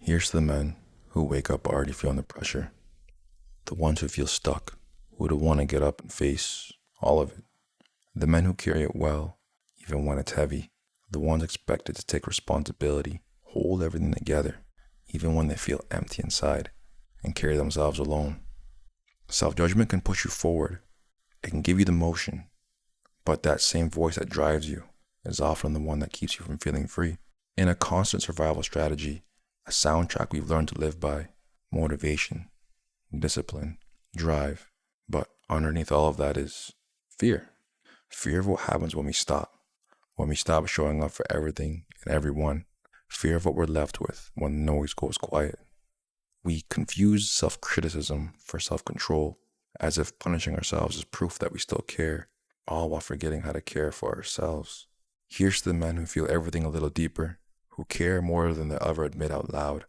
Here's to the men who wake up already feeling the pressure. The ones who feel stuck, who don't want to get up and face all of it. The men who carry it well, even when it's heavy. The ones expected to take responsibility, hold everything together, even when they feel empty inside, and carry themselves alone. Self-judgment can push you forward. It can give you the motion, but that same voice that drives you is often the one that keeps you from feeling free. In a constant survival strategy, a soundtrack we've learned to live by, motivation, discipline, drive, but underneath all of that is fear. Fear of what happens when we stop showing up for everything and everyone. Fear of what we're left with when the noise goes quiet. We confuse self-criticism for self-control, as if punishing ourselves is proof that we still care, all while forgetting how to care for ourselves. Here's to the men who feel everything a little deeper, who care more than they'll ever admit out loud.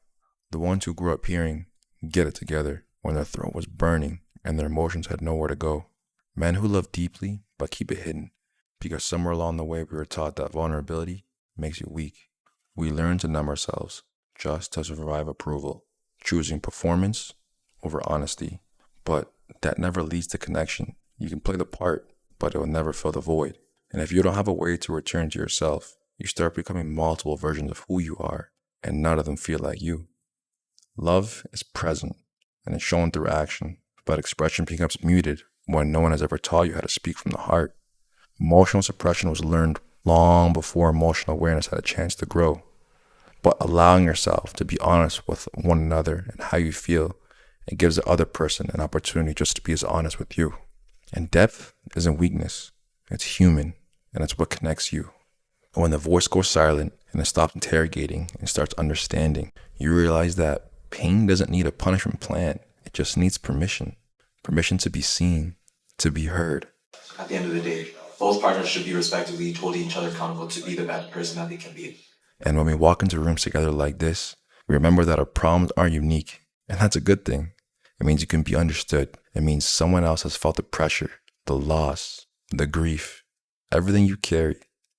The ones who grew up hearing, "Get it together," when their throat was burning and their emotions had nowhere to go. Men who love deeply but keep it hidden, because somewhere along the way we were taught that vulnerability makes you weak. We learn to numb ourselves just to survive approval, choosing performance over honesty. But that never leads to connection. You can play the part, but it will never fill the void. And if you don't have a way to return to yourself, you start becoming multiple versions of who you are, and none of them feel like you. Love is present, and it's shown through action, but expression becomes muted when no one has ever taught you how to speak from the heart. Emotional suppression was learned long before emotional awareness had a chance to grow. But allowing yourself to be honest with one another and how you feel, it gives the other person an opportunity just to be as honest with you. And depth isn't weakness, it's human, and it's what connects you. And when the voice goes silent and it stops interrogating and starts understanding, you realize that pain doesn't need a punishment plan. It just needs permission. Permission to be seen, to be heard. At the end of the day, both partners should be respectively holding each other accountable to be the best person that they can be. And when we walk into rooms together like this, we remember that our problems aren't unique, and that's a good thing. It means you can be understood. It means someone else has felt the pressure, the loss, the grief, everything you carry.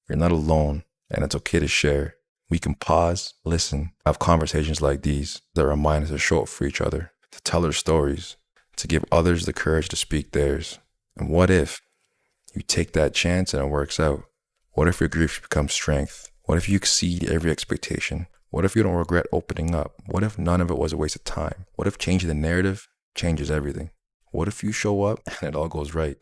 You're not alone, and it's okay to share. We can pause, listen, have conversations like these that remind us to show up for each other, to tell our stories, to give others the courage to speak theirs. And what if you take that chance and it works out? What if your grief becomes strength? What if you exceed every expectation? What if you don't regret opening up? What if none of it was a waste of time? What if changing the narrative changes everything? What if you show up and it all goes right?